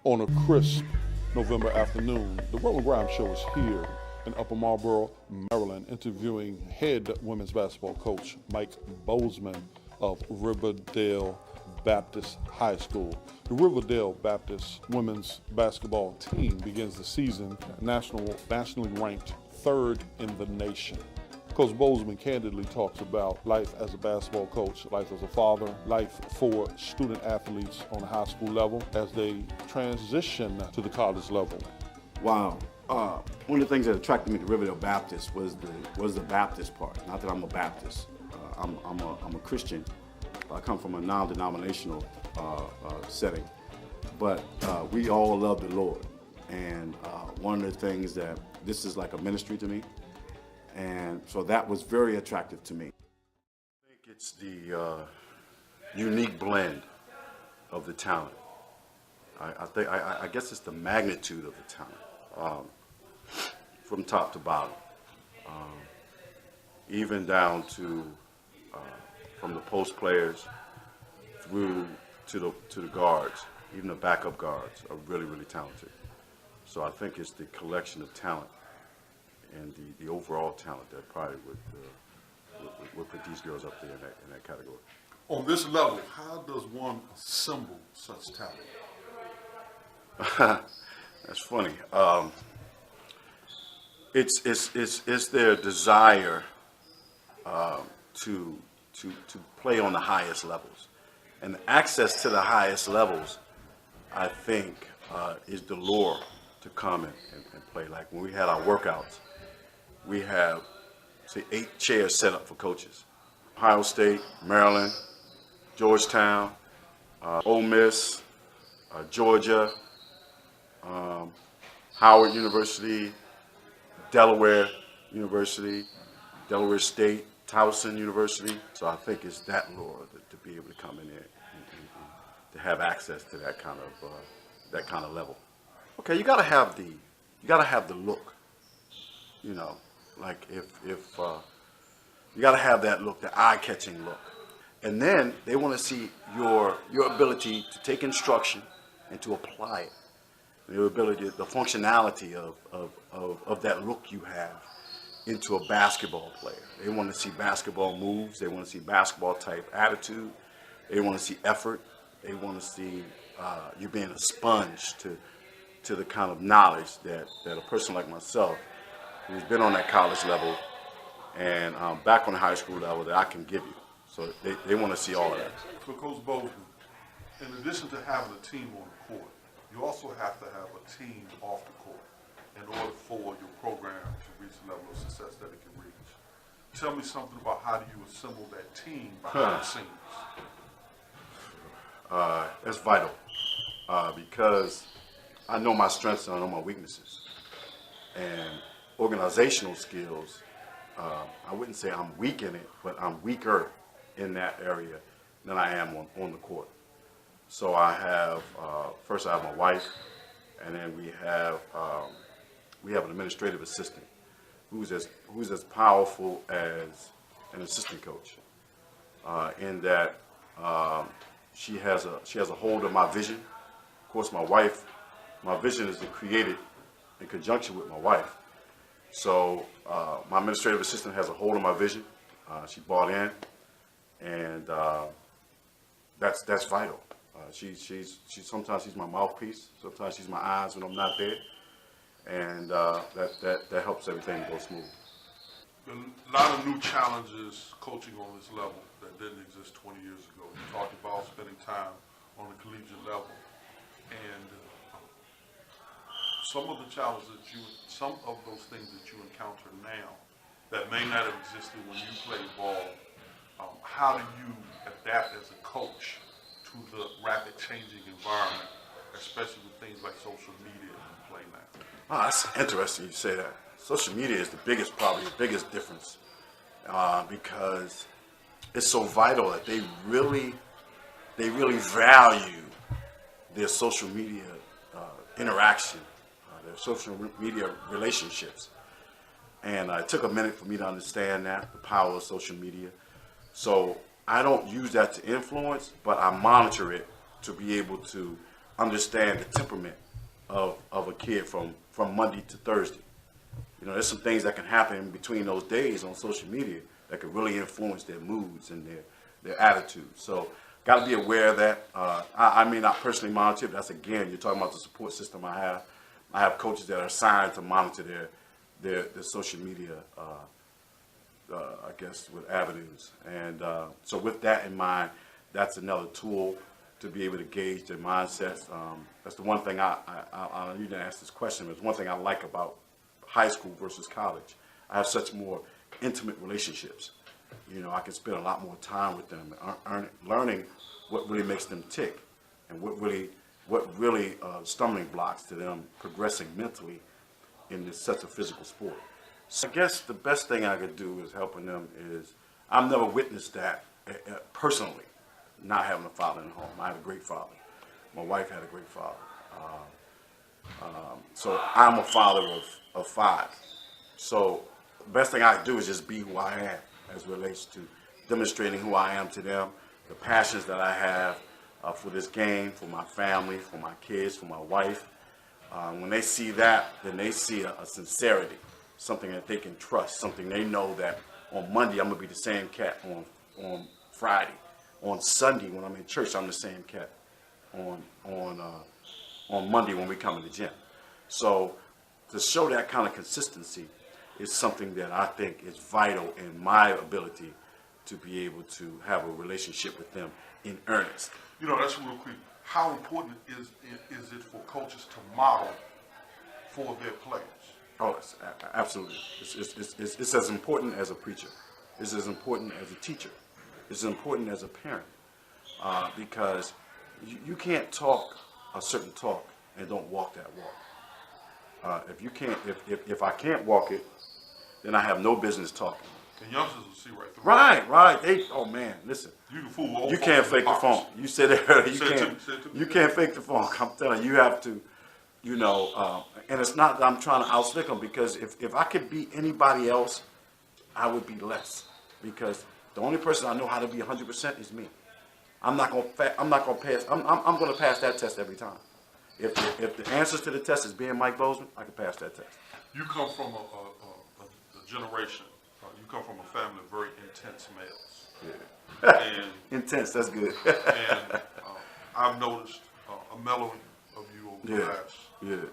On a crisp November afternoon, the Roland Grimes Show is here in Upper Marlboro, Maryland, interviewing head women's basketball coach Mike Bozeman of Riverdale Baptist High School. The Riverdale Baptist women's basketball team begins the season nationally ranked third in the nation. Coach Bozeman candidly talks about life as a basketball coach, life as a father, life for student athletes on the high school level as they transition to the college level. Wow. One of the things that attracted me to Riverdale Baptist was the Baptist part. Not that I'm a Baptist. I'm a Christian. I come from a non-denominational setting, but we all love the Lord. And one of the things that this is like a ministry to me. And so that was very attractive to me. I think it's the unique blend of the talent. I guess it's the magnitude of the talent, from top to bottom, even down to from the post players through to the guards. Even the backup guards are really, really talented. So I think it's the collection of talent and the overall talent that probably would put these girls up there in that category. On this level, how does one assemble such talent? That's funny. It's their desire to play on the highest levels, and the access to the highest levels, I think, is the lure to come and play. Like when we had our workouts, we have, say, 8 chairs set up for coaches. Ohio State, Maryland, Georgetown, Ole Miss, Georgia, Howard University, Delaware University, Delaware State, Towson University. So I think it's that lure to be able to come in there and to have access to that kind of level. Okay, you gotta have the look, you know. Like if you got to have that look, the eye-catching look, and then they want to see your ability to take instruction and to apply it, your ability, the functionality of that look you have into a basketball player. They want to see basketball moves. They want to see basketball type attitude. They want to see effort. They want to see you being a sponge to the kind of knowledge that a person like myself, who's been on that college level and back on the high school level, that I can give you. So they want to see all of that. So Coach Bozeman, in addition to having a team on the court, you also have to have a team off the court in order for your program to reach the level of success that it can reach. Tell me something about how do you assemble that team behind the scenes? That's vital because I know my strengths and I know my weaknesses. And organizational skills, I wouldn't say I'm weak in it, but I'm weaker in that area than I am on the court. So I have, first I have my wife, and then we have an administrative assistant who's as powerful as an assistant coach, in that she has a hold of my vision. Of course, my vision is created in conjunction with my wife. So my administrative assistant has a hold of my vision. She bought in, and that's vital. Sometimes she's my mouthpiece. Sometimes she's my eyes when I'm not there, and that helps everything go smooth. A lot of new challenges coaching on this level that didn't exist 20 years ago. You talked about spending time on the collegiate level, and some of those things that you encounter now that may not have existed when you played ball. How do you adapt as a coach to the rapid changing environment, especially with things like social media in play now? Oh, that's interesting you say that. Social media is probably the biggest difference, because it's so vital that they really value their social media interaction, their social media relationships. And it took a minute for me to understand that, the power of social media. So I don't use that to influence, but I monitor it to be able to understand the temperament of a kid from Monday to Thursday. You know, there's some things that can happen between those days on social media that could really influence their moods and their attitudes. So, got to be aware of that. I may not personally monitor it. That's, again, you're talking about the support system I have. I have coaches that are assigned to monitor their social media, I guess, with avenues. And so with that in mind, that's another tool to be able to gauge their mindsets. That's the one thing you didn't ask this question, but it's one thing I like about high school versus college. I have such more intimate relationships. You know, I can spend a lot more time with them, learning what really makes them tick, and what really stumbling blocks to them progressing mentally in such a physical sport. So I guess the best thing I could do is helping them is, I've never witnessed that personally, not having a father in the home. I had a great father. My wife had a great father. So I'm a father of 5. So the best thing I can do is just be who I am as it relates to demonstrating who I am to them, the passions that I have for this game, for my family, for my kids, for my wife. When they see that, then they see a sincerity, something that they can trust, something they know that on Monday I'm going to be the same cat on Friday. On Sunday when I'm in church, I'm the same cat on Monday when we come to the gym. So to show that kind of consistency is something that I think is vital in my ability to be able to have a relationship with them in earnest. You know, that's real quick. How important is it for coaches to model for their players? Oh, absolutely. It's as important as a preacher. It's as important as a teacher. It's as important as a parent. Because you can't talk a certain talk and don't walk that walk. If I can't walk it, then I have no business talking. And youngsters will see right through. Right. Oh man, listen. You can fool old You folks can't in fake the box. phone. You said it earlier. Say it to me. You can't fake the phone. I'm telling you, you have to. You know, and it's not that I'm trying to outslick them, because if I could be anybody else, I would be less. Because the only person I know how to be 100% is me. I'm not gonna pass. I'm gonna pass that test every time. If the answers to the test is being Mike Bozeman, I can pass that test. You come from a generation. You come from a family of very intense males. Yeah. And Intense. That's good. and I've noticed a mellowing of you over the last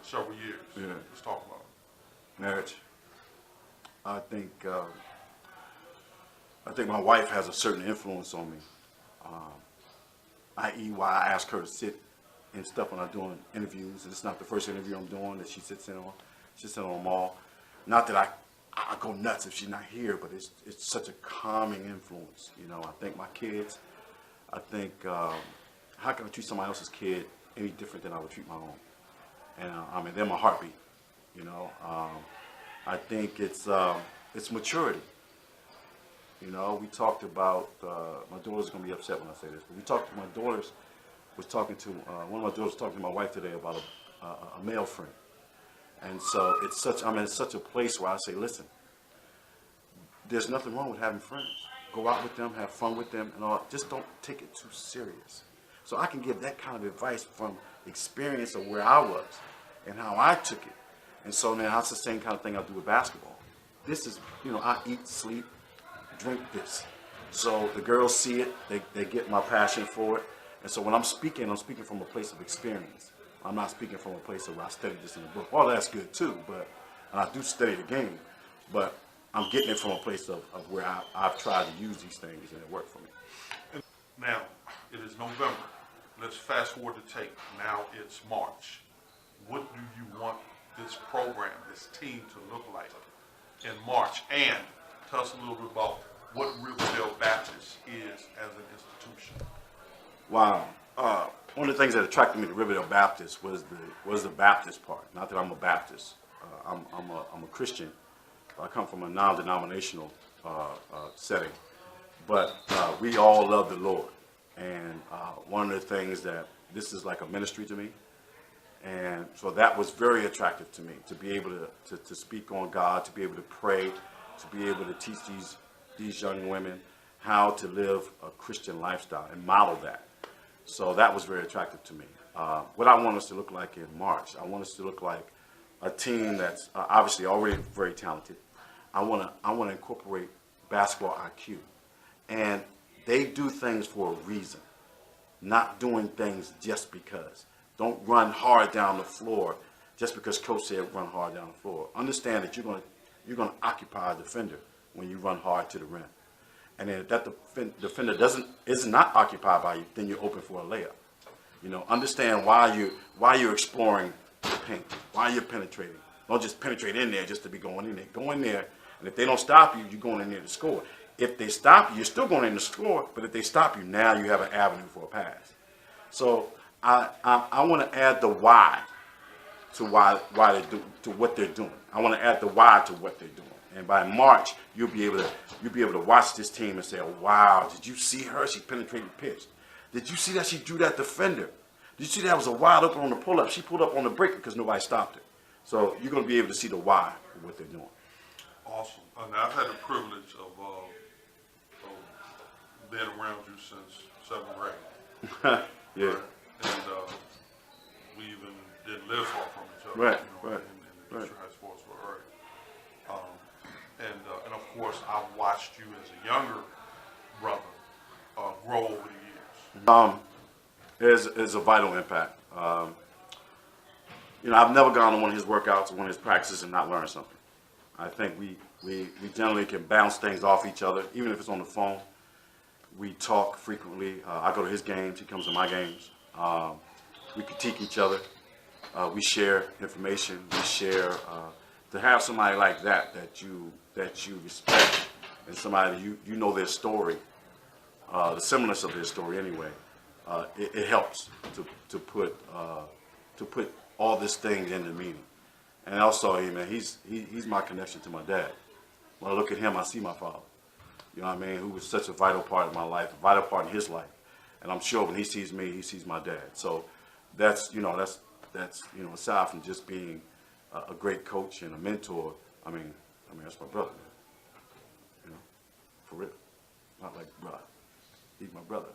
several years. Yeah. Let's talk about it. Marriage. I think my wife has a certain influence on me, i.e. why I ask her to sit and stuff when I'm doing interviews. And it's not the first interview I'm doing that she sits in on. She sits in on them all. Not that I go nuts if she's not here, but it's such a calming influence. You know, I think my kids, how can I treat somebody else's kid any different than I would treat my own? And I mean, they're my heartbeat. You know, I think it's maturity. You know, we talked about, my daughter's going to be upset when I say this, but we talked to one of my daughters was talking to my wife today about a male friend. And so I'm in such a place where I say, listen, there's nothing wrong with having friends. Go out with them, have fun with them, and all. Just don't take it too serious. So I can give that kind of advice from experience of where I was and how I took it. And so now that's the same kind of thing I do with basketball. This is, you know, I eat, sleep, drink this. So the girls see it, they get my passion for it. And so when I'm speaking from a place of experience. I'm not speaking from a place of where I studied this in a book. All that's good too, but and I do study the game. But I'm getting it from a place of where I've tried to use these things and it worked for me. Now, it is November. Let's fast forward to tape. Now it's March. What do you want this program, this team to look like in March? And tell us a little bit about what Riverdale Baptist is as an institution. Wow. One of the things that attracted me to Riverdale Baptist was the Baptist part. Not that I'm a Baptist. I'm a Christian. I come from a non-denominational setting. But we all love the Lord. And one of the things that this is like a ministry to me. And so that was very attractive to me, to be able to speak on God, to be able to pray, to be able to teach these young women how to live a Christian lifestyle and model that. So that was very attractive to me. what I want us to look like in March. I want us to look like a team that's obviously already very talented. I want to incorporate basketball IQ, and they do things for a reason, not doing things just because. Don't run hard down the floor just because coach said run hard down the floor. Understand that you're going to occupy a defender when you run hard to the rim. And then if that defender is not occupied by you, then you're open for a layup. You know, understand why you're exploring the paint, why you're penetrating. Don't just penetrate in there just to be going in there. Go in there, and if they don't stop you, you're going in there to score. If they stop you, you're still going in to score, but if they stop you, now you have an avenue for a pass. So I want to add the why to why they do to what they're doing. I want to add the why to what they're doing. And by March, you'll be able to watch this team and say, oh, "Wow, did you see her? She penetrated the pitch. Did you see that she drew that defender? Did you see that was a wide open on the pull-up? She pulled up on the break because nobody stopped her." So you're going to be able to see the why of what they're doing. Awesome. Now, I've had the privilege of being around you since 7th grade. Yeah. Right? And we even didn't live far from each other. Right, you know, right, in the right. High Sports area. And of course, I've watched you as a younger brother grow over the years. Is a vital impact. You know, I've never gone to one of his workouts or one of his practices and not learned something. I think we generally can bounce things off each other, even if it's on the phone. We talk frequently. I go to his games. He comes to my games. We critique each other. We share information. We share. To have somebody like that you respect, and somebody you know their story, the similarness of their story anyway, it helps to put all this thing into meaning. And also, man, he's my connection to my dad. When I look at him, I see my father. You know what I mean? Who was such a vital part of my life, a vital part in his life. And I'm sure when he sees me, he sees my dad. So that's aside from just being a great coach and a mentor, I mean that's my brother, man. You know, for real. Not like brother. He's my brother.